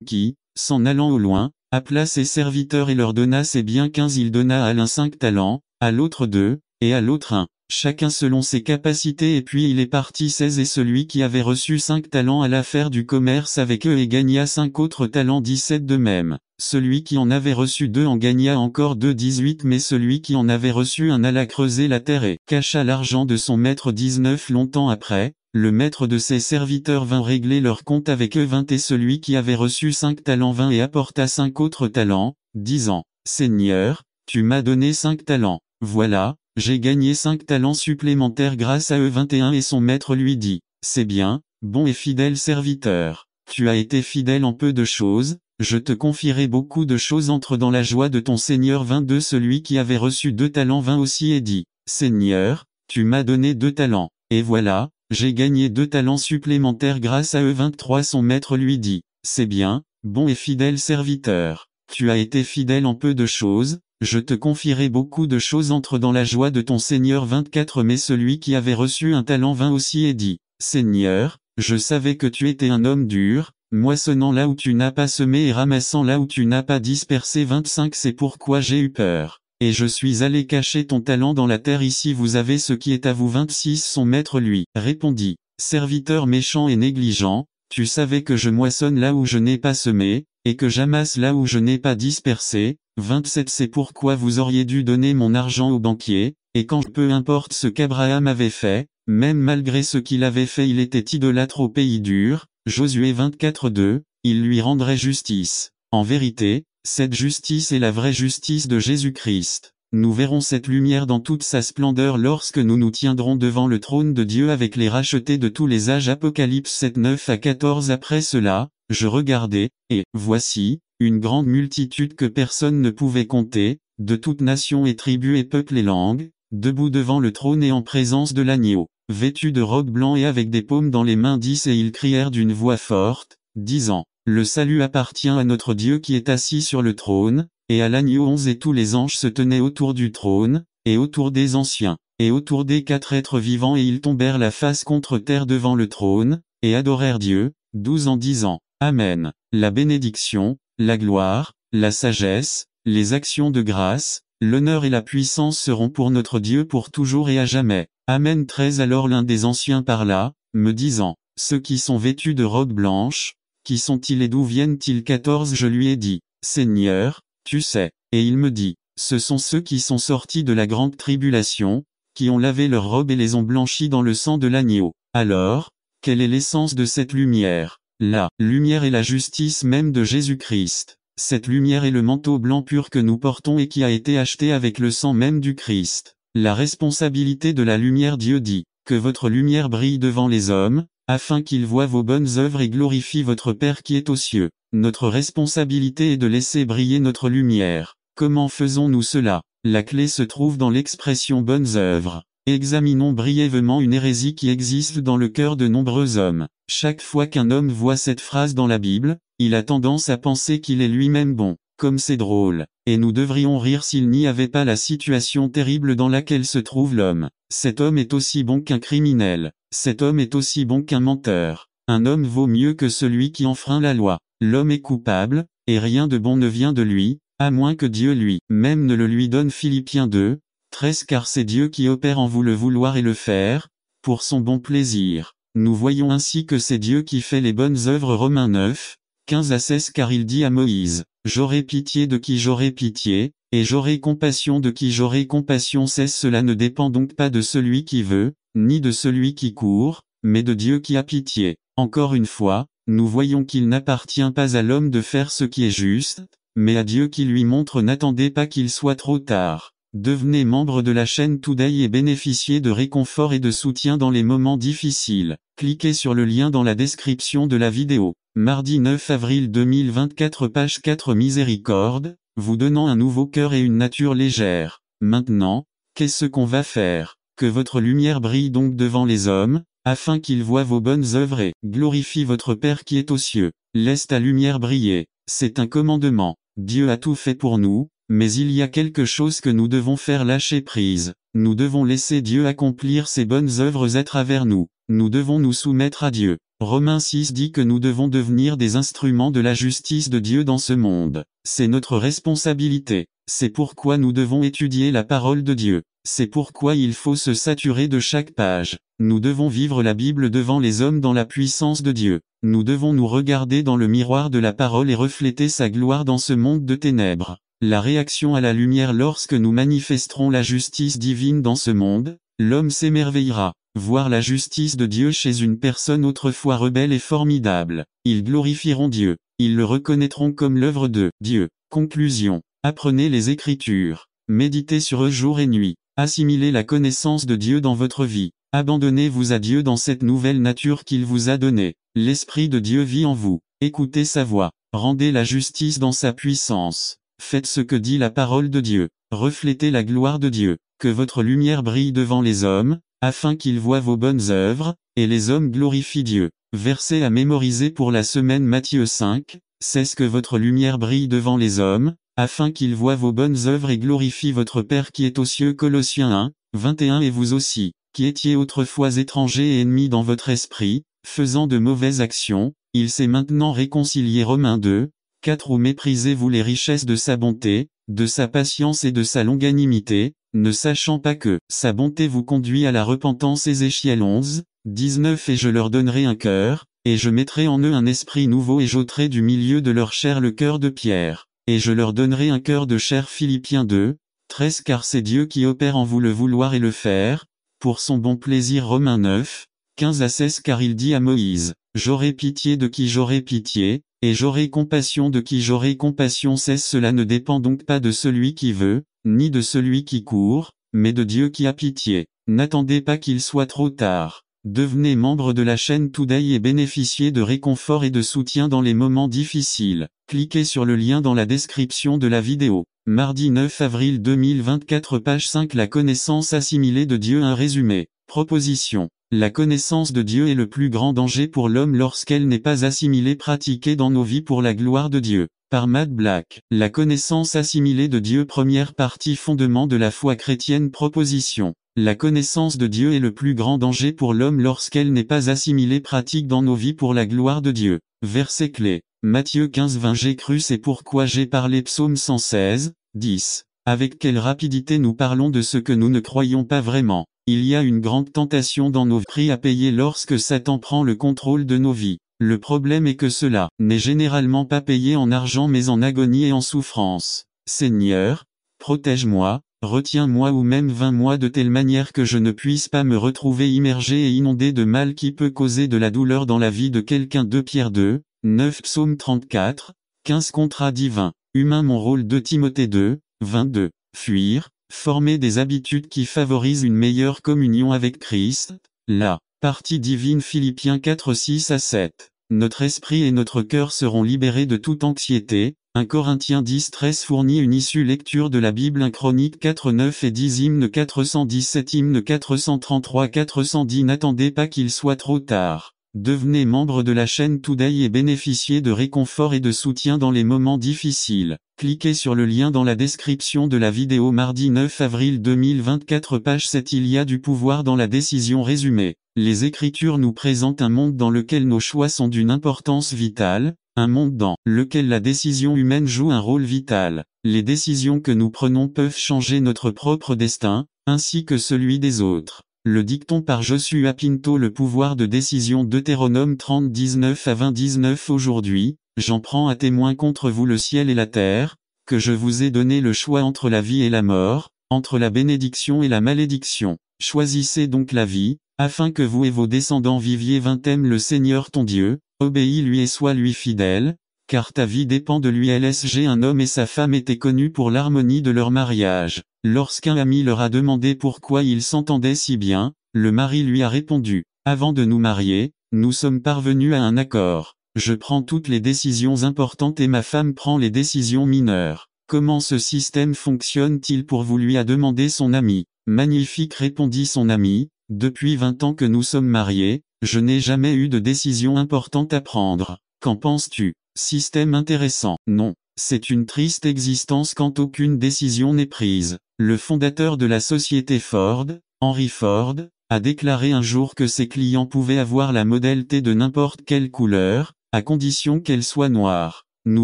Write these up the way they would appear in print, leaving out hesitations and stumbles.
qui, s'en allant au loin, appela ses serviteurs et leur donna ses biens 15. Il donna à l'un 5 talents, à l'autre 2, et à l'autre 1, chacun selon ses capacités, et puis il est parti 16. Et celui qui avait reçu 5 talents alla faire du commerce avec eux et gagna 5 autres talents. 17. De même, celui qui en avait reçu 2 en gagna encore 2. 18. Mais celui qui en avait reçu 1 alla creuser la terre et cacha l'argent de son maître. 19. Longtemps après, le maître de ses serviteurs vint régler leur compte avec eux. 20. Et celui qui avait reçu 5 talents vint et apporta 5 autres talents, disant, Seigneur, tu m'as donné 5 talents, voilà, j'ai gagné 5 talents supplémentaires grâce à eux. 21. Et son maître lui dit, c'est bien, bon et fidèle serviteur, tu as été fidèle en peu de choses, je te confierai beaucoup de choses. Entre dans la joie de ton Seigneur. 22. Celui qui avait reçu 2 talents vint aussi et dit, Seigneur, tu m'as donné 2 talents, et voilà, j'ai gagné 2 talents supplémentaires grâce à eux. 23. Son maître lui dit, c'est bien, bon et fidèle serviteur, tu as été fidèle en peu de choses, je te confierai beaucoup de choses. Entre dans la joie de ton Seigneur. 24. Mais celui qui avait reçu 1 talent vint aussi et dit, Seigneur, je savais que tu étais un homme dur, moissonnant là où tu n'as pas semé et ramassant là où tu n'as pas dispersé. 25. C'est pourquoi j'ai eu peur, et je suis allé cacher ton talent dans la terre. Ici vous avez ce qui est à vous. 26. Son maître lui répondit, serviteur méchant et négligent, tu savais que je moissonne là où je n'ai pas semé, et que j'amasse là où je n'ai pas dispersé. 27. C'est pourquoi vous auriez dû donner mon argent au banquier, et quand peu importe ce qu'Abraham avait fait, même malgré ce qu'il avait fait il était idolâtre au pays dur. Josué 24. 2, il lui rendrait justice. En vérité, cette justice est la vraie justice de Jésus-Christ. Nous verrons cette lumière dans toute sa splendeur lorsque nous nous tiendrons devant le trône de Dieu avec les rachetés de tous les âges. Apocalypse 7. 9 à 14. Après cela, je regardai, et, voici, une grande multitude que personne ne pouvait compter, de toute nation et tribu et peuple et langue, debout devant le trône et en présence de l'agneau, vêtus de robes blancs et avec des paumes dans les mains. 10. Et ils crièrent d'une voix forte, disant, le salut appartient à notre Dieu qui est assis sur le trône, et à l'agneau. 11. Et tous les anges se tenaient autour du trône, et autour des anciens, et autour des 4 êtres vivants, et ils tombèrent la face contre terre devant le trône, et adorèrent Dieu. 12. En disant, Amen, la bénédiction, la gloire, la sagesse, les actions de grâce, l'honneur et la puissance seront pour notre Dieu pour toujours et à jamais. Amen. 13. Alors l'un des anciens parla, me disant, ceux qui sont vêtus de robes blanches, qui sont-ils et d'où viennent-ils? 14. Je lui ai dit, Seigneur, tu sais. Et il me dit, ce sont ceux qui sont sortis de la grande tribulation, qui ont lavé leurs robes et les ont blanchis dans le sang de l'agneau. Alors, quelle est l'essence de cette lumière? La lumière est la justice même de Jésus-Christ. Cette lumière est le manteau blanc pur que nous portons et qui a été acheté avec le sang même du Christ. La responsabilité de la lumière. Dieu dit, que votre lumière brille devant les hommes, afin qu'ils voient vos bonnes œuvres et glorifient votre Père qui est aux cieux. Notre responsabilité est de laisser briller notre lumière. Comment faisons-nous cela? La clé se trouve dans l'expression bonnes œuvres. Examinons brièvement une hérésie qui existe dans le cœur de nombreux hommes. Chaque fois qu'un homme voit cette phrase dans la Bible, il a tendance à penser qu'il est lui-même bon. Comme c'est drôle. Et nous devrions rire s'il n'y avait pas la situation terrible dans laquelle se trouve l'homme. Cet homme est aussi bon qu'un criminel. Cet homme est aussi bon qu'un menteur. Un homme vaut mieux que celui qui enfreint la loi. L'homme est coupable, et rien de bon ne vient de lui, à moins que Dieu lui-même ne le lui donne. Philippiens 2, 13. Car c'est Dieu qui opère en vous le vouloir et le faire, pour son bon plaisir. Nous voyons ainsi que c'est Dieu qui fait les bonnes œuvres. Romains 9, 15 à 16. Car il dit à Moïse, j'aurai pitié de qui j'aurai pitié, et j'aurai compassion de qui j'aurai compassion. 16. Cela ne dépend donc pas de celui qui veut, ni de celui qui court, mais de Dieu qui a pitié. Encore une fois, nous voyons qu'il n'appartient pas à l'homme de faire ce qui est juste, mais à Dieu qui lui montre. N'attendez pas qu'il soit trop tard. Devenez membre de la chaîne Today et bénéficiez de réconfort et de soutien dans les moments difficiles. Cliquez sur le lien dans la description de la vidéo. Mardi 9 avril 2024, page 4. Miséricorde, vous donnant un nouveau cœur et une nature légère. Maintenant, qu'est-ce qu'on va faire? Que votre lumière brille donc devant les hommes, afin qu'ils voient vos bonnes œuvres et glorifient votre Père qui est aux cieux. Laisse ta lumière briller. C'est un commandement. Dieu a tout fait pour nous, mais il y a quelque chose que nous devons faire: lâcher prise. Nous devons laisser Dieu accomplir ses bonnes œuvres à travers nous. Nous devons nous soumettre à Dieu. Romains 6 dit que nous devons devenir des instruments de la justice de Dieu dans ce monde. C'est notre responsabilité. C'est pourquoi nous devons étudier la parole de Dieu. C'est pourquoi il faut se saturer de chaque page. Nous devons vivre la Bible devant les hommes dans la puissance de Dieu. Nous devons nous regarder dans le miroir de la parole et refléter sa gloire dans ce monde de ténèbres. La réaction à la lumière lorsque nous manifesterons la justice divine dans ce monde, l'homme s'émerveillera. Voir la justice de Dieu chez une personne autrefois rebelle est formidable. Ils glorifieront Dieu. Ils le reconnaîtront comme l'œuvre de Dieu. Conclusion. Apprenez les Écritures. Méditez sur eux jour et nuit. Assimilez la connaissance de Dieu dans votre vie. Abandonnez-vous à Dieu dans cette nouvelle nature qu'il vous a donnée. L'Esprit de Dieu vit en vous. Écoutez sa voix. Rendez la justice dans sa puissance. Faites ce que dit la parole de Dieu. Reflétez la gloire de Dieu. Que votre lumière brille devant les hommes, afin qu'ils voient vos bonnes œuvres, et les hommes glorifient Dieu. Verset à mémoriser pour la semaine Matthieu 5, c'est ce que votre lumière brille devant les hommes, afin qu'ils voient vos bonnes œuvres et glorifient votre Père qui est aux cieux. Colossiens 1, 21. Et vous aussi, qui étiez autrefois étrangers et ennemis dans votre esprit, faisant de mauvaises actions, il s'est maintenant réconcilié. Romains 2, 4. Ou méprisez-vous les richesses de sa bonté, de sa patience et de sa longanimité, ne sachant pas que sa bonté vous conduit à la repentance. Ézéchiel 11, 19. Et je leur donnerai un cœur, et je mettrai en eux un esprit nouveau et j'ôterai du milieu de leur chair le cœur de pierre, et je leur donnerai un cœur de chair. Philippiens 2, 13. Car c'est Dieu qui opère en vous le vouloir et le faire, pour son bon plaisir. Romains 9, 15 à 16. Car il dit à Moïse, j'aurai pitié de qui j'aurai pitié, et j'aurai compassion de qui j'aurai compassion. 16. Cela ne dépend donc pas de celui qui veut, ni de celui qui court, mais de Dieu qui a pitié. N'attendez pas qu'il soit trop tard. Devenez membre de la chaîne Today et bénéficiez de réconfort et de soutien dans les moments difficiles. Cliquez sur le lien dans la description de la vidéo. Mardi 9 avril 2024, page 5. La connaissance assimilée de Dieu. Un résumé. Proposition. La connaissance de Dieu est le plus grand danger pour l'homme lorsqu'elle n'est pas assimilée, pratiquée dans nos vies pour la gloire de Dieu. Par Matt Black. La connaissance assimilée de Dieu. Première partie. Fondement de la foi chrétienne. Proposition. La connaissance de Dieu est le plus grand danger pour l'homme lorsqu'elle n'est pas assimilée, pratique dans nos vies pour la gloire de Dieu. Verset clé. Matthieu 15, 20. J'ai cru, c'est pourquoi j'ai parlé. Psaume 116, 10. Avec quelle rapidité nous parlons de ce que nous ne croyons pas vraiment. Il y a une grande tentation dans nos prix à payer lorsque Satan prend le contrôle de nos vies. Le problème est que cela n'est généralement pas payé en argent mais en agonie et en souffrance. Seigneur, protège-moi, retiens-moi ou même vains-moi de telle manière que je ne puisse pas me retrouver immergé et inondé de mal qui peut causer de la douleur dans la vie de quelqu'un. 2 Pierre 2, 9. Psaume 34, 15. Contrat divin. Humain. Mon rôle. 2 Timothée 2, 22. Fuir, former des habitudes qui favorisent une meilleure communion avec Christ. La partie divine. Philippiens 4, 6 à 7. Notre esprit et notre cœur seront libérés de toute anxiété. 1 Corinthiens 10, 13. Fournit une issue. Lecture de la Bible. 1 Chronique 4, 9 et 10. Hymne 417. Hymne 433, 410. N'attendez pas qu'il soit trop tard. Devenez membre de la chaîne Today et bénéficiez de réconfort et de soutien dans les moments difficiles. Cliquez sur le lien dans la description de la vidéo. Mardi 9 avril 2024, page 7. Il y a du pouvoir dans la décision. Résumé. Les Écritures nous présentent un monde dans lequel nos choix sont d'une importance vitale, un monde dans lequel la décision humaine joue un rôle vital. Les décisions que nous prenons peuvent changer notre propre destin, ainsi que celui des autres. Le dicton par Joshua Pinto. Le pouvoir de décision. Deutéronome 30, 19 à 20. 19. Aujourd'hui, j'en prends à témoin contre vous le ciel et la terre, que je vous ai donné le choix entre la vie et la mort, entre la bénédiction et la malédiction. Choisissez donc la vie, afin que vous et vos descendants viviez. 20. Aime le Seigneur ton Dieu, obéis-lui et sois-lui fidèle, car ta vie dépend de lui. LSG. Un homme et sa femme étaient connus pour l'harmonie de leur mariage. Lorsqu'un ami leur a demandé pourquoi ils s'entendaient si bien, le mari lui a répondu, « Avant de nous marier, nous sommes parvenus à un accord. Je prends toutes les décisions importantes et ma femme prend les décisions mineures. Comment ce système fonctionne-t-il pour vous » lui a demandé son ami. Magnifique, répondit son ami, depuis 20 ans que nous sommes mariés, je n'ai jamais eu de décision importante à prendre. Qu'en penses-tu? Système intéressant. Non. C'est une triste existence quand aucune décision n'est prise. Le fondateur de la société Ford, Henry Ford, a déclaré un jour que ses clients pouvaient avoir la Model T de n'importe quelle couleur, à condition qu'elle soit noire. Nous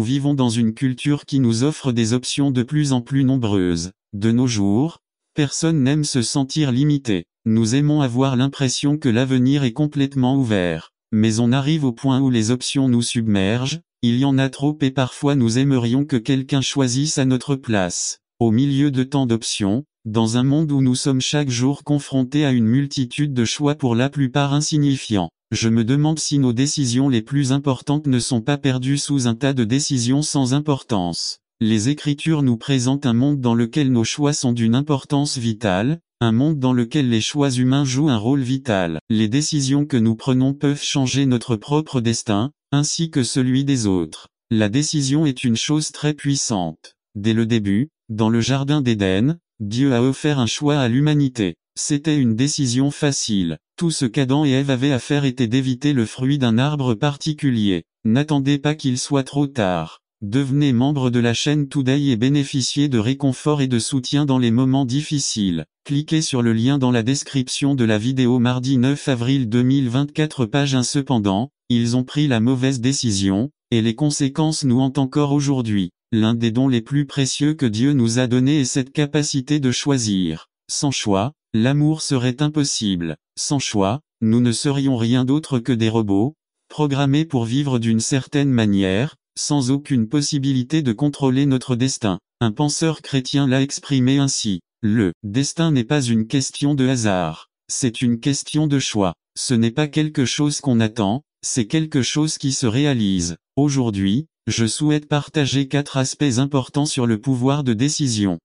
vivons dans une culture qui nous offre des options de plus en plus nombreuses. De nos jours, personne n'aime se sentir limité. Nous aimons avoir l'impression que l'avenir est complètement ouvert. Mais on arrive au point où les options nous submergent, il y en a trop et parfois nous aimerions que quelqu'un choisisse à notre place. Au milieu de tant d'options, dans un monde où nous sommes chaque jour confrontés à une multitude de choix pour la plupart insignifiants, je me demande si nos décisions les plus importantes ne sont pas perdues sous un tas de décisions sans importance. Les Écritures nous présentent un monde dans lequel nos choix sont d'une importance vitale, un monde dans lequel les choix humains jouent un rôle vital. Les décisions que nous prenons peuvent changer notre propre destin, ainsi que celui des autres. La décision est une chose très puissante. Dès le début, dans le jardin d'Éden, Dieu a offert un choix à l'humanité. C'était une décision facile. Tout ce qu'Adam et Ève avaient à faire était d'éviter le fruit d'un arbre particulier. N'attendez pas qu'il soit trop tard. Devenez membre de la chaîne Today et bénéficiez de réconfort et de soutien dans les moments difficiles. Cliquez sur le lien dans la description de la vidéo mardi 9 avril 2024 page 1. Cependant, ils ont pris la mauvaise décision, et les conséquences nous hantent encore aujourd'hui. L'un des dons les plus précieux que Dieu nous a donné est cette capacité de choisir. Sans choix, l'amour serait impossible. Sans choix, nous ne serions rien d'autre que des robots, programmés pour vivre d'une certaine manière, sans aucune possibilité de contrôler notre destin. Un penseur chrétien l'a exprimé ainsi. Le destin n'est pas une question de hasard. C'est une question de choix. Ce n'est pas quelque chose qu'on attend, c'est quelque chose qui se réalise. Aujourd'hui, je souhaite partager 4 aspects importants sur le pouvoir de décision.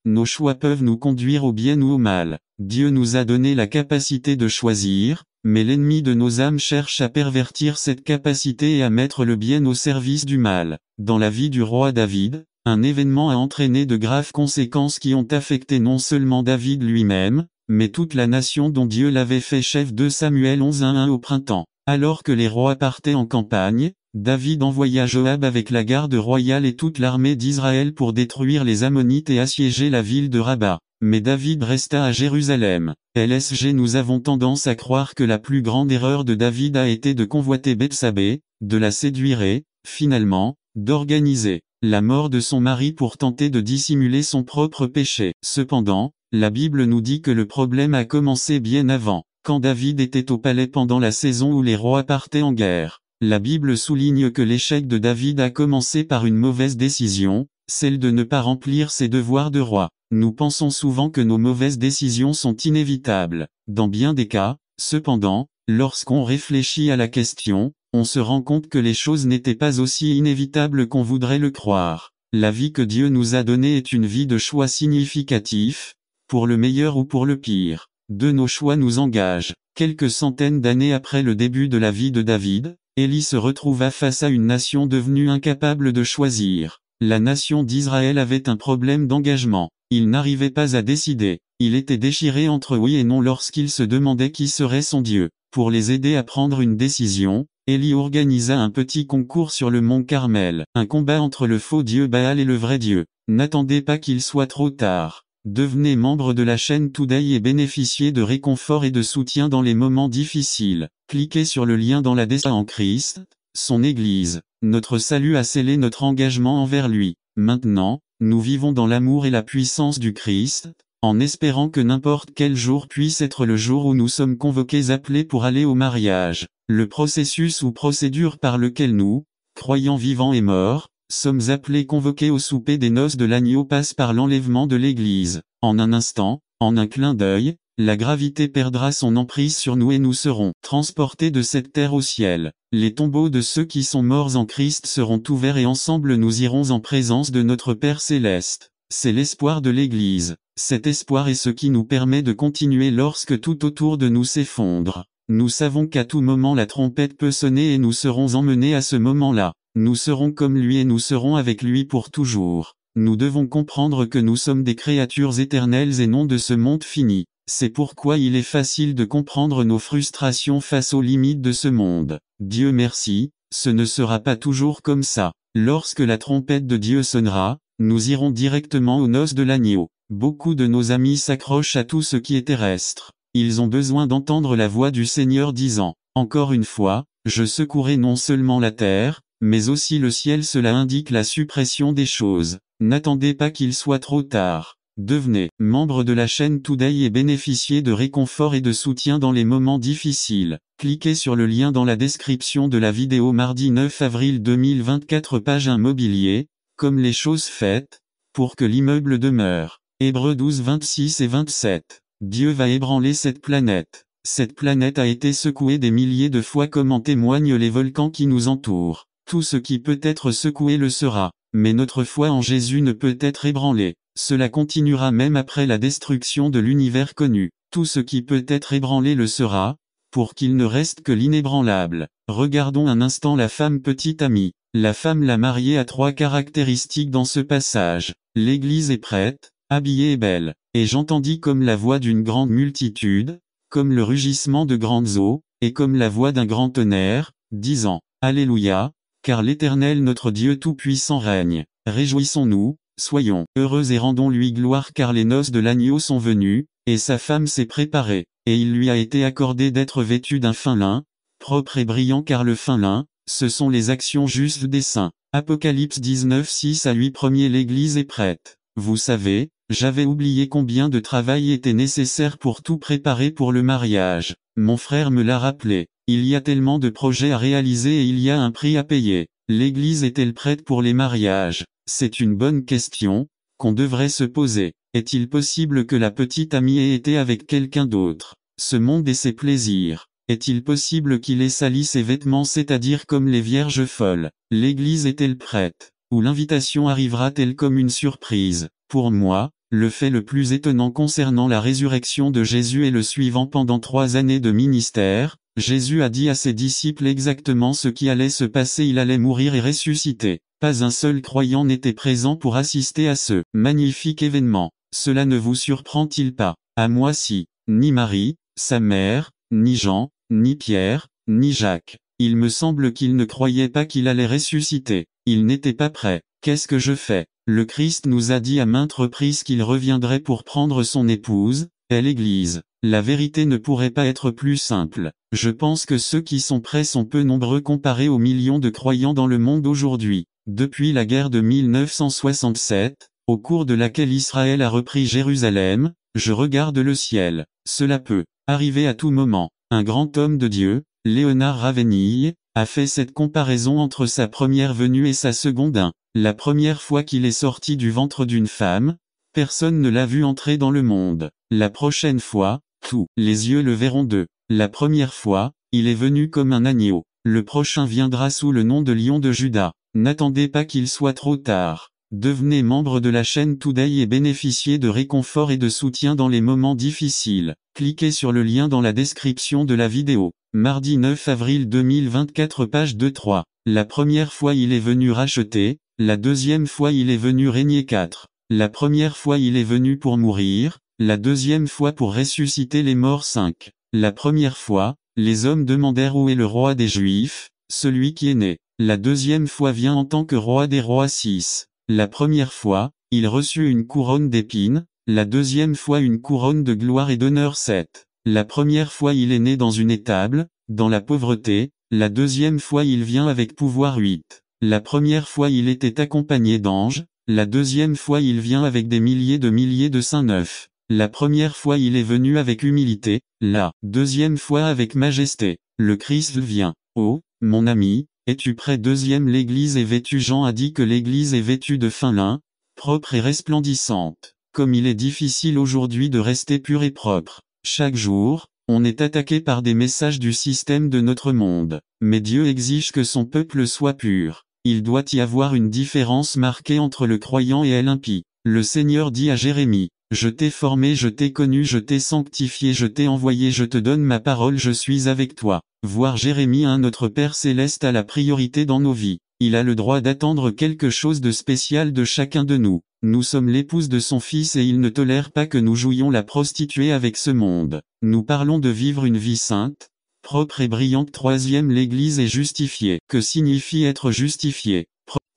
Nos choix peuvent nous conduire au bien ou au mal. Dieu nous a donné la capacité de choisir, mais l'ennemi de nos âmes cherche à pervertir cette capacité et à mettre le bien au service du mal. Dans la vie du roi David, un événement a entraîné de graves conséquences qui ont affecté non seulement David lui-même, mais toute la nation dont Dieu l'avait fait chef. 2 Samuel 11:1 au printemps. Alors que les rois partaient en campagne, David envoya Joab avec la garde royale et toute l'armée d'Israël pour détruire les Ammonites et assiéger la ville de Rabat. Mais David resta à Jérusalem. LSG Nous avons tendance à croire que la plus grande erreur de David a été de convoiter Bethsabée, de la séduire et, finalement, d'organiser la mort de son mari pour tenter de dissimuler son propre péché. Cependant, la Bible nous dit que le problème a commencé bien avant, quand David était au palais pendant la saison où les rois partaient en guerre. La Bible souligne que l'échec de David a commencé par une mauvaise décision, celle de ne pas remplir ses devoirs de roi. Nous pensons souvent que nos mauvaises décisions sont inévitables. Dans bien des cas, cependant, lorsqu'on réfléchit à la question, on se rend compte que les choses n'étaient pas aussi inévitables qu'on voudrait le croire. La vie que Dieu nous a donnée est une vie de choix significatifs, pour le meilleur ou pour le pire. Nos choix nous engagent. Quelques centaines d'années après le début de la vie de David, Élie se retrouva face à une nation devenue incapable de choisir. La nation d'Israël avait un problème d'engagement. Il n'arrivait pas à décider. Il était déchiré entre oui et non lorsqu'il se demandait qui serait son Dieu. Pour les aider à prendre une décision, Élie organisa un petit concours sur le mont Carmel. Un combat entre le faux Dieu Baal et le vrai Dieu. N'attendez pas qu'il soit trop tard. Devenez membre de la chaîne Today et bénéficiez de réconfort et de soutien dans les moments difficiles. Cliquez sur le lien dans la description. En Christ, son Église, notre salut a scellé notre engagement envers lui. Maintenant, nous vivons dans l'amour et la puissance du Christ, en espérant que n'importe quel jour puisse être le jour où nous sommes convoqués appelés pour aller au mariage. Le processus ou procédure par lequel nous, croyants vivants et morts, sommes appelés convoqués au souper des noces de l'agneau passe par l'enlèvement de l'Église. En un instant, en un clin d'œil, la gravité perdra son emprise sur nous et nous serons transportés de cette terre au ciel. Les tombeaux de ceux qui sont morts en Christ seront ouverts et ensemble nous irons en présence de notre Père Céleste. C'est l'espoir de l'Église. Cet espoir est ce qui nous permet de continuer lorsque tout autour de nous s'effondre. Nous savons qu'à tout moment la trompette peut sonner et nous serons emmenés à ce moment-là. Nous serons comme lui et nous serons avec lui pour toujours. Nous devons comprendre que nous sommes des créatures éternelles et non de ce monde fini. C'est pourquoi il est facile de comprendre nos frustrations face aux limites de ce monde. Dieu merci, ce ne sera pas toujours comme ça. Lorsque la trompette de Dieu sonnera, nous irons directement aux noces de l'agneau. Beaucoup de nos amis s'accrochent à tout ce qui est terrestre. Ils ont besoin d'entendre la voix du Seigneur disant, encore une fois, je secouerai non seulement la terre, mais aussi le ciel. Cela indique la suppression des choses. N'attendez pas qu'il soit trop tard. Devenez membre de la chaîne Today et bénéficiez de réconfort et de soutien dans les moments difficiles. Cliquez sur le lien dans la description de la vidéo. Mardi 9 avril 2024. Page immobilier, comme les choses faites, pour que l'immeuble demeure. Hébreux 12 26 et 27. Dieu va ébranler cette planète. Cette planète a été secouée des milliers de fois comme en témoignent les volcans qui nous entourent. Tout ce qui peut être secoué le sera. Mais notre foi en Jésus ne peut être ébranlée. Cela continuera même après la destruction de l'univers connu. Tout ce qui peut être ébranlé le sera, pour qu'il ne reste que l'inébranlable. Regardons un instant la femme petite amie. La femme la mariée a 3 caractéristiques dans ce passage. L'église est prête, habillée et belle. Et j'entendis comme la voix d'une grande multitude, comme le rugissement de grandes eaux, et comme la voix d'un grand tonnerre, disant, Alléluia, car l'Éternel notre Dieu Tout-Puissant règne. Réjouissons-nous, soyons heureux et rendons-lui gloire car les noces de l'agneau sont venues, et sa femme s'est préparée, et il lui a été accordé d'être vêtu d'un fin lin, propre et brillant car le fin lin, ce sont les actions justes des saints. Apocalypse 19 6 à 8. L'église est prête. Vous savez, j'avais oublié combien de travail était nécessaire pour tout préparer pour le mariage. Mon frère me l'a rappelé. Il y a tellement de projets à réaliser et il y a un prix à payer. L'église est-elle prête pour les mariages? C'est une bonne question, qu'on devrait se poser. Est-il possible que la petite amie ait été avec quelqu'un d'autre? Ce monde et ses plaisirs. Est-il possible qu'il ait sali ses vêtements, c'est-à-dire comme les vierges folles? L'église est-elle prête? Ou l'invitation arrivera-t-elle comme une surprise? Pour moi, le fait le plus étonnant concernant la résurrection de Jésus est le suivant. Pendant 3 années de ministère, Jésus a dit à ses disciples exactement ce qui allait se passer. Il allait mourir et ressusciter. Pas un seul croyant n'était présent pour assister à ce magnifique événement. Cela ne vous surprend-il pas? À moi si. Ni Marie, sa mère, ni Jean, ni Pierre, ni Jacques. Il me semble qu'ils ne croyaient pas qu'il allait ressusciter. Ils n'étaient pas prêts. Qu'est-ce que je fais? Le Christ nous a dit à maintes reprises qu'il reviendrait pour prendre son épouse, et l'Église. La vérité ne pourrait pas être plus simple. Je pense que ceux qui sont prêts sont peu nombreux comparés aux millions de croyants dans le monde aujourd'hui. Depuis la guerre de 1967, au cours de laquelle Israël a repris Jérusalem, je regarde le ciel. Cela peut arriver à tout moment. Un grand homme de Dieu, Léonard Ravenille, a fait cette comparaison entre sa première venue et sa seconde. La première fois qu'il est sorti du ventre d'une femme, personne ne l'a vu entrer dans le monde. La prochaine fois, tous les yeux le verront d'eux. La première fois, il est venu comme un agneau. Le prochain viendra sous le nom de Lion de Juda. N'attendez pas qu'il soit trop tard. Devenez membre de la chaîne Today et bénéficiez de réconfort et de soutien dans les moments difficiles. Cliquez sur le lien dans la description de la vidéo. Mardi 9 avril 2024. Page 2-3. La première fois il est venu racheter, la deuxième fois il est venu régner 4. La première fois il est venu pour mourir, la deuxième fois pour ressusciter les morts 5. La première fois, les hommes demandèrent où est le roi des Juifs, celui qui est né. La deuxième fois vient en tant que roi des rois 6. La première fois, il reçut une couronne d'épines, la deuxième fois une couronne de gloire et d'honneur 7. La première fois il est né dans une étable, dans la pauvreté, la deuxième fois il vient avec pouvoir 8. La première fois il était accompagné d'anges, la deuxième fois il vient avec des milliers de saints 9. La première fois il est venu avec humilité, la deuxième fois avec majesté. Le Christ vient. Oh, mon ami, es-tu prêt? Deuxième L'église est vêtue. Jean a dit que l'église est vêtue de fin lin, propre et resplendissante. Comme il est difficile aujourd'hui de rester pur et propre. Chaque jour, on est attaqué par des messages du système de notre monde. Mais Dieu exige que son peuple soit pur. Il doit y avoir une différence marquée entre le croyant et l'impie. Le Seigneur dit à Jérémie, « Je t'ai formé, je t'ai connu, je t'ai sanctifié, je t'ai envoyé, je te donne ma parole, je suis avec toi. » Voir Jérémie 1. Notre Père Céleste a la priorité dans nos vies. Il a le droit d'attendre quelque chose de spécial de chacun de nous. Nous sommes l'épouse de son Fils et il ne tolère pas que nous jouions la prostituée avec ce monde. Nous parlons de vivre une vie sainte, propre et brillante. Troisième L'Église est justifiée. Que signifie être justifié?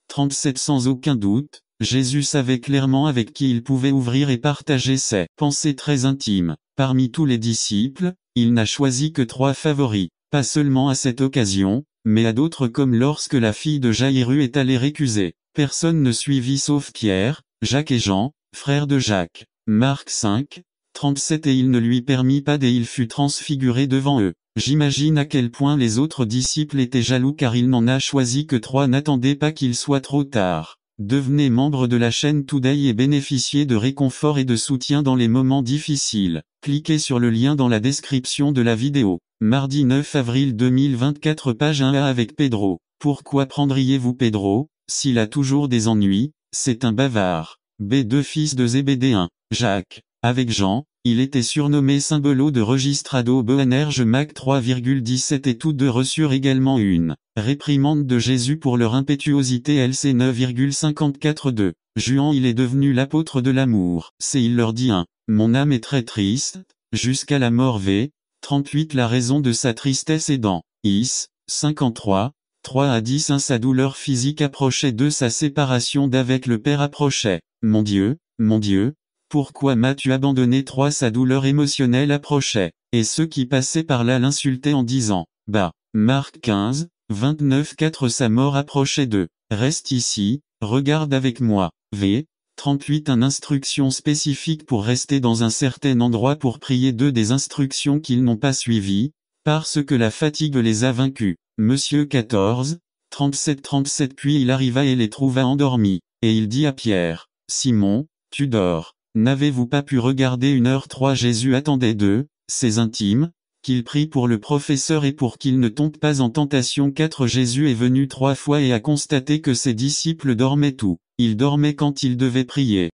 37 Sans aucun doute, Jésus savait clairement avec qui il pouvait ouvrir et partager ses pensées très intimes. Parmi tous les disciples, il n'a choisi que 3 favoris, pas seulement à cette occasion, mais à d'autres comme lorsque la fille de Jaïru est allée récuser. Personne ne suivit sauf Pierre, Jacques et Jean, frères de Jacques. Marc 5, 37 et il ne lui permit pas et il fut transfiguré devant eux. J'imagine à quel point les autres disciples étaient jaloux car il n'en a choisi que 3. N'attendez pas qu'il soit trop tard. Devenez membre de la chaîne Today et bénéficiez de réconfort et de soutien dans les moments difficiles. Cliquez sur le lien dans la description de la vidéo. Mardi 9 avril 2024 page 1a avec Pedro. Pourquoi prendriez-vous Pedro, s'il a toujours des ennuis, c'est un bavard. B2 fils de Zébédée 1. Jacques. Avec Jean, il était surnommé Symbolo de Registrado Boanerges Mac 3,17 et tous deux reçurent également une réprimande de Jésus pour leur impétuosité LC 9,54 Juan il est devenu l'apôtre de l'amour. C il leur dit 1. Mon âme est très triste, jusqu'à la mort V. 38 La raison de sa tristesse est dans Is. 53. 3 à 10 1 Sa douleur physique approchait 2 Sa séparation d'avec le Père approchait. Mon Dieu, pourquoi m'as-tu abandonné 3 Sa douleur émotionnelle approchait, et ceux qui passaient par là l'insultaient en disant, bah, Marc 15, 29 4 Sa mort approchait 2. Reste ici, regarde avec moi. V. 38 Une instruction spécifique pour rester dans un certain endroit pour prier 2 Des instructions qu'ils n'ont pas suivies, parce que la fatigue les a vaincus. Monsieur 14, 37 Puis il arriva et les trouva endormis, et il dit à Pierre, Simon, tu dors. N'avez-vous pas pu regarder 1h3 Jésus attendait d'eux, ses intimes, qu'il prie pour le professeur et pour qu'il ne tombe pas en tentation 4 Jésus est venu 3 fois et a constaté que ses disciples dormaient tout. Ils dormaient quand ils devaient prier.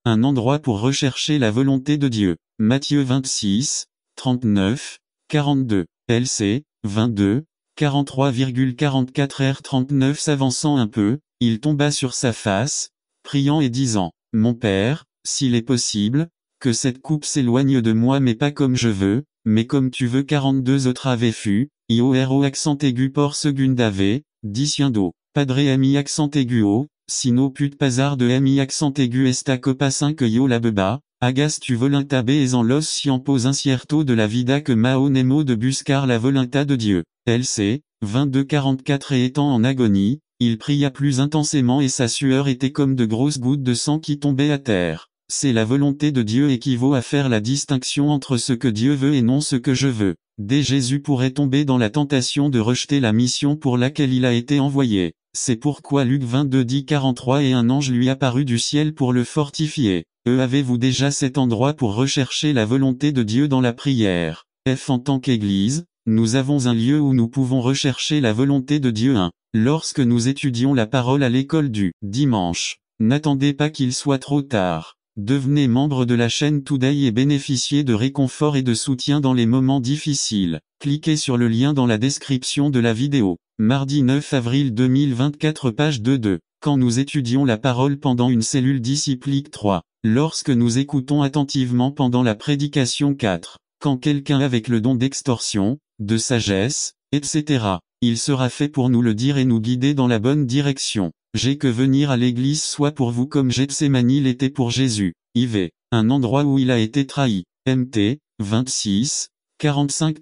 Un endroit pour rechercher la volonté de Dieu. Matthieu 26, 39, 42. LC, 22, 43,44 R39 S'avançant un peu, il tomba sur sa face, priant et disant, Mon Père, s'il est possible, que cette coupe s'éloigne de moi mais pas comme je veux, mais comme tu veux 42 autres ave fu, ioro accent aigu por segundave, diciendo, padre ami accent aigu o, sino put pasar de ami accent aigu esta copa 5 yo la beba, agas tu voluntabe es en los siampos incierto de la vida que mao nemo de buscar la volunta de Dieu. LC, 22-44 et étant en agonie, il pria plus intensément et sa sueur était comme de grosses gouttes de sang qui tombaient à terre. C'est la volonté de Dieu équivaut à faire la distinction entre ce que Dieu veut et non ce que je veux. Dès Jésus pourrait tomber dans la tentation de rejeter la mission pour laquelle il a été envoyé. C'est pourquoi Luc 22 dit 43 et un ange lui apparut du ciel pour le fortifier. Avez-vous déjà cet endroit pour rechercher la volonté de Dieu dans la prière? F en tant qu'Église, nous avons un lieu où nous pouvons rechercher la volonté de Dieu 1. Lorsque nous étudions la parole à l'école du dimanche, n'attendez pas qu'il soit trop tard. Devenez membre de la chaîne Today et bénéficiez de réconfort et de soutien dans les moments difficiles. Cliquez sur le lien dans la description de la vidéo. Mardi 9 avril 2024 page 2. Quand nous étudions la parole pendant une cellule disciplique 3. Lorsque nous écoutons attentivement pendant la prédication 4. Quand quelqu'un avec le don d'extorsion, de sagesse, etc. Il sera fait pour nous le dire et nous guider dans la bonne direction. J'ai que venir à l'église soit pour vous comme Gethsémani l'était pour Jésus. IV. Un endroit où il a été trahi. MT, 26, 45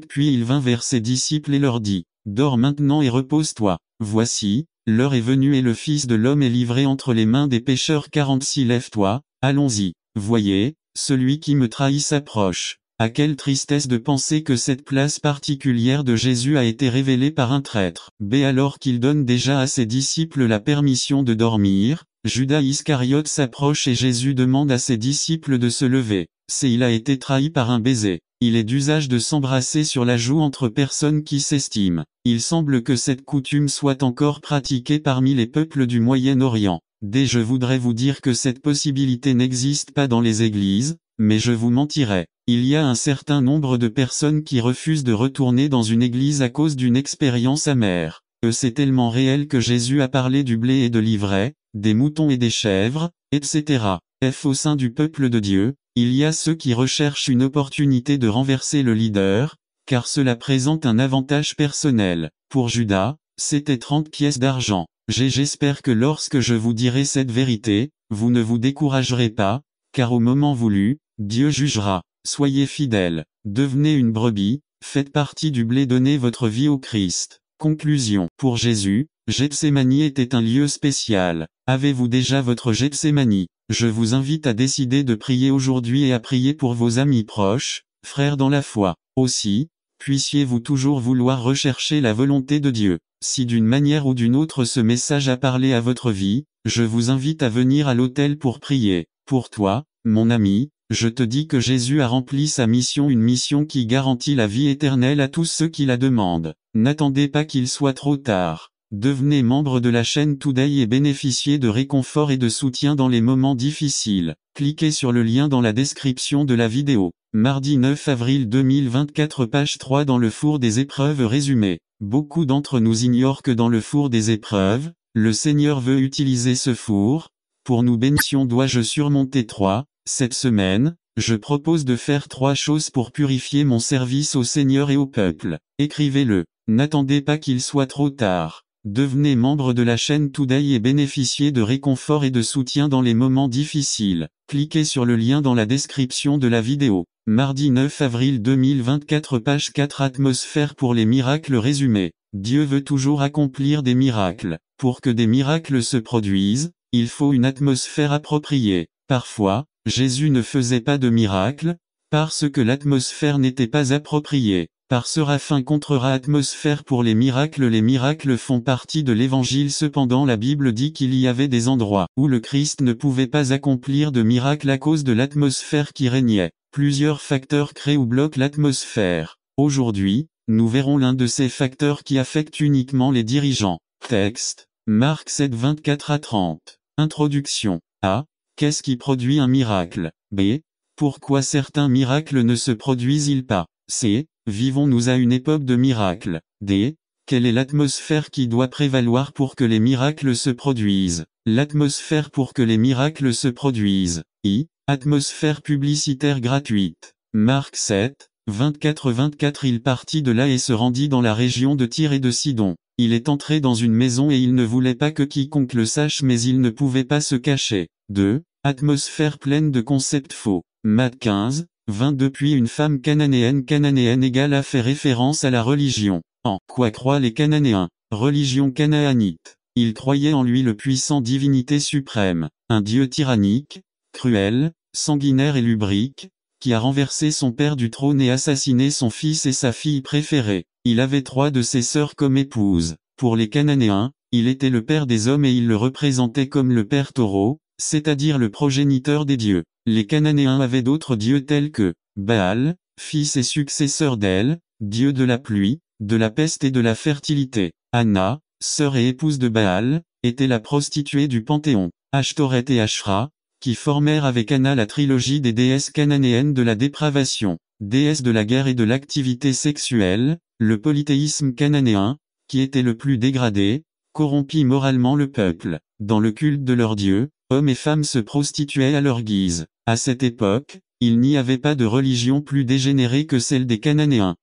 Puis il vint vers ses disciples et leur dit, Dors maintenant et repose-toi. Voici, l'heure est venue et le Fils de l'homme est livré entre les mains des pécheurs 46 Lève-toi, allons-y. Voyez, celui qui me trahit s'approche. À quelle tristesse de penser que cette place particulière de Jésus a été révélée par un traître. B. Alors qu'il donne déjà à ses disciples la permission de dormir, Judas Iscariote s'approche et Jésus demande à ses disciples de se lever. C. Il a été trahi par un baiser. Il est d'usage de s'embrasser sur la joue entre personnes qui s'estiment. Il semble que cette coutume soit encore pratiquée parmi les peuples du Moyen-Orient. D. Je voudrais vous dire que cette possibilité n'existe pas dans les églises, mais je vous mentirais. Il y a un certain nombre de personnes qui refusent de retourner dans une église à cause d'une expérience amère. C'est tellement réel que Jésus a parlé du blé et de l'ivraie, des moutons et des chèvres, etc. F. Au sein du peuple de Dieu, il y a ceux qui recherchent une opportunité de renverser le leader, car cela présente un avantage personnel. Pour Judas, c'était 30 pièces d'argent. J'espère que lorsque je vous dirai cette vérité, vous ne vous découragerez pas, car au moment voulu, Dieu jugera. Soyez fidèles, devenez une brebis, faites partie du blé, donnez votre vie au Christ. Conclusion. Pour Jésus, Gethsémani était un lieu spécial. Avez-vous déjà votre Gethsémani? Je vous invite à décider de prier aujourd'hui et à prier pour vos amis proches, frères dans la foi. Aussi, puissiez-vous toujours vouloir rechercher la volonté de Dieu. Si d'une manière ou d'une autre ce message a parlé à votre vie, je vous invite à venir à l'autel pour prier. Pour toi, mon ami, je te dis que Jésus a rempli sa mission, une mission qui garantit la vie éternelle à tous ceux qui la demandent. N'attendez pas qu'il soit trop tard. Devenez membre de la chaîne Today et bénéficiez de réconfort et de soutien dans les moments difficiles. Cliquez sur le lien dans la description de la vidéo. Mardi 9 avril 2024, page 3. Dans le four des épreuves résumé. Beaucoup d'entre nous ignorent que dans le four des épreuves, le Seigneur veut utiliser ce four. Pour nous bénéficions, dois-je surmonter 3. Cette semaine, je propose de faire 3 choses pour purifier mon service au Seigneur et au peuple. Écrivez-le. N'attendez pas qu'il soit trop tard. Devenez membre de la chaîne Today et bénéficiez de réconfort et de soutien dans les moments difficiles. Cliquez sur le lien dans la description de la vidéo. Mardi 9 avril 2024, page 4. Atmosphère pour les miracles résumés. Dieu veut toujours accomplir des miracles. Pour que des miracles se produisent, il faut une atmosphère appropriée. Parfois, Jésus ne faisait pas de miracles, parce que l'atmosphère n'était pas appropriée. Par Séraphin contrera atmosphère pour les miracles font partie de l'évangile. Cependant la Bible dit qu'il y avait des endroits où le Christ ne pouvait pas accomplir de miracles à cause de l'atmosphère qui régnait. Plusieurs facteurs créent ou bloquent l'atmosphère. Aujourd'hui, nous verrons l'un de ces facteurs qui affectent uniquement les dirigeants. Texte, Marc 7, 24 à 30. Introduction. A. Qu'est-ce qui produit un miracle? B. Pourquoi certains miracles ne se produisent-ils pas? C. Vivons-nous à une époque de miracles? D. Quelle est l'atmosphère qui doit prévaloir pour que les miracles se produisent? L'atmosphère pour que les miracles se produisent. I. Atmosphère publicitaire gratuite. Marc 7, 24-24. Il partit de là et se rendit dans la région de Tyr et de Sidon. Il est entré dans une maison et il ne voulait pas que quiconque le sache, mais il ne pouvait pas se cacher. 2. Atmosphère pleine de concepts faux. Matthieu 15, 22. Puis une femme cananéenne égale a fait référence à la religion. En quoi croient les Cananéens? Religion canaanite. Ils croyaient en lui, le puissant, divinité suprême, un dieu tyrannique, cruel, sanguinaire et lubrique, qui a renversé son père du trône et assassiné son fils et sa fille préférée. Il avait 3 de ses sœurs comme épouses. Pour les Cananéens, il était le père des hommes et il le représentait comme le père taureau, c'est-à-dire le progéniteur des dieux. Les Cananéens avaient d'autres dieux tels que Baal, fils et successeur d'El, dieu de la pluie, de la peste et de la fertilité. Anna, sœur et épouse de Baal, était la prostituée du Panthéon. Ashtoret et Ashra, qui formèrent avec Anna la trilogie des déesses cananéennes de la dépravation, déesses de la guerre et de l'activité sexuelle. Le polythéisme cananéen, qui était le plus dégradé, corrompit moralement le peuple. Dans le culte de leurs dieux, hommes et femmes se prostituaient à leur guise. À cette époque, il n'y avait pas de religion plus dégénérée que celle des Cananéens.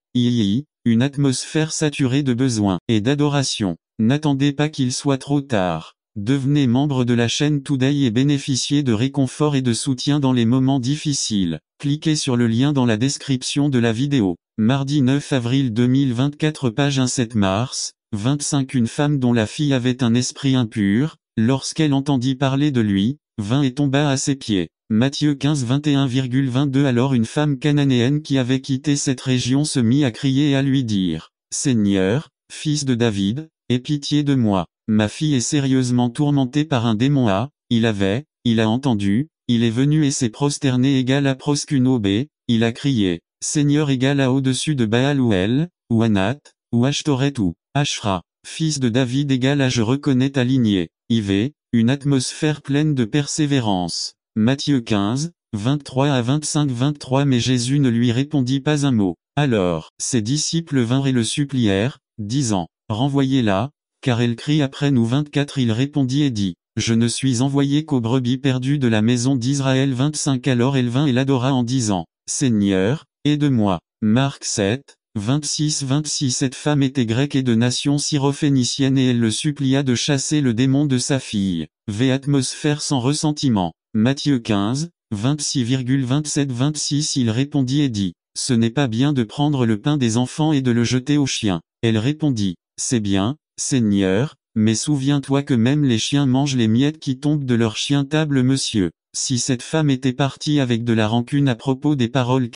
Une atmosphère saturée de besoins et d'adoration. N'attendez pas qu'il soit trop tard. Devenez membre de la chaîne Today et bénéficiez de réconfort et de soutien dans les moments difficiles. Cliquez sur le lien dans la description de la vidéo. Mardi 9 avril 2024, page 1. 7 mars, 25. Une femme dont la fille avait un esprit impur, lorsqu'elle entendit parler de lui, vint et tomba à ses pieds. Matthieu 15, 21,22. Alors une femme cananéenne qui avait quitté cette région se mit à crier et à lui dire: Seigneur, fils de David, aie pitié de moi. Ma fille est sérieusement tourmentée par un démon. Il a entendu, il est venu et s'est prosterné égal à Proskuno B, il a crié: Seigneur égal à au-dessus de Baal ou El, ou Anat, ou Ashtoret ou Ashra, fils de David égal à je reconnais ta lignée. Une atmosphère pleine de persévérance. Matthieu 15, 23 à 25-23. Mais Jésus ne lui répondit pas un mot. Alors, ses disciples vinrent et le supplièrent, disant: Renvoyez-la, car elle crie après nous. 24. Il répondit et dit: Je ne suis envoyé qu'aux brebis perdues de la maison d'Israël. 25. Alors elle vint et l'adora en disant: Seigneur, aide-moi. Marc 7, 26 Cette femme était grecque et de nation syrophénicienne et elle le supplia de chasser le démon de sa fille. Atmosphère sans ressentiment. Matthieu 15, 26,27 Il répondit et dit, « Ce n'est pas bien de prendre le pain des enfants et de le jeter aux chiens. » Elle répondit, « C'est bien, Seigneur, mais souviens-toi que même les chiens mangent les miettes qui tombent de leur chien table monsieur. » Si cette femme était partie avec de la rancune à propos des paroles